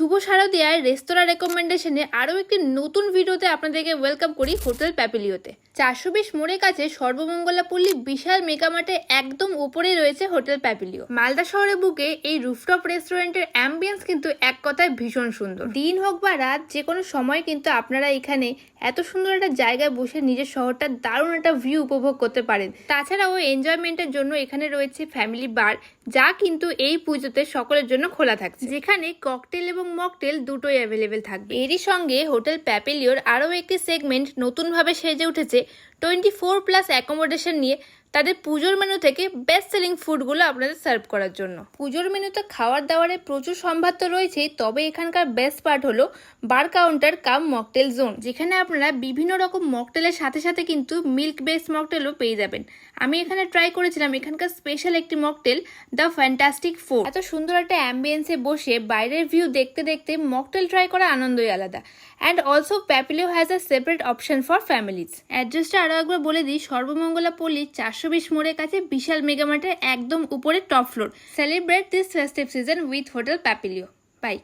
শুভ শারদিয়ার রেস্তোরাঁ রেকমেন্ডেশনে আরও একটি নতুন ভিডিওতে আপনাদেরকে ওয়েলকাম করি হোটেল প্যাপিলিওতে। 420 মোড়ের কাছে সর্বমঙ্গলাপল্লী বিশাল মেগামার্টে একদম উপরে রয়েছে হোটেল প্যাপিলিও। মালদা শহরের বুকে এই রুফটপ রেস্টুরেন্টের অ্যাম্বিয়েন্স কিন্তু এক কথায় ভীষণ সুন্দর। দিন হোক বা রাত, যে কোনো সময় কিন্তু আপনারা এখানে এত সুন্দর একটা জায়গায় বসে নিজের শহরটার দারুণ একটা ভিউ উপভোগ করতে পারেন। তাছাড়াও এনজয়মেন্টের জন্য এখানে রয়েছে ফ্যামিলি বার, যা কিন্তু এই পুজোতে সকলের জন্য খোলা থাকছে, যেখানে ককটেল এবং মকটেল দুটোই অ্যাভেলেবেল থাকবে। এরই সঙ্গে হোটেল প্যাপিলিওর আরও একটি সেগমেন্ট নতুনভাবে সেজে উঠেছে 24+ অ্যাকোমোডেশন নিয়ে, তাদের পুজোর মেনু থেকে বেস্ট সেলিং ফুডগুলো আপনাদের সার্ভ করার জন্য। পুজোর মেনুতে খাওয়ার দাওয়ারের প্রচুর সম্ভার তো রয়েছেই, তবে এখানকার বেস্ট পার্ট হলো বার কাউন্টার কাম মকটেল জোন, যেখানে আপনারা বিভিন্ন রকম মকটেলের সাথে সাথে কিন্তু মিল্ক বেসড মকটেলও পেয়ে যাবেন। আমি এখানে ট্রাই করেছিলাম এখানকার স্পেশাল একটি মকটেল, দ্য ফ্যান্টাস্টিক ফোর। এত সুন্দর একটা অ্যাম্বিয়েন্সে বসে বাইরের ভিউ দেখতে দেখতে মকটেল ট্রাই করা আনন্দই আলাদা। And also Papilio has a separate option for families. অ্যাড্রেসটা আরও একবার বলে দিই, সর্বমঙ্গলাপল্লী 420 মোড়ের কাছে বিশাল মেগামার্টের একদম উপরে top floor. Celebrate this festive season with hotel Papilio. By.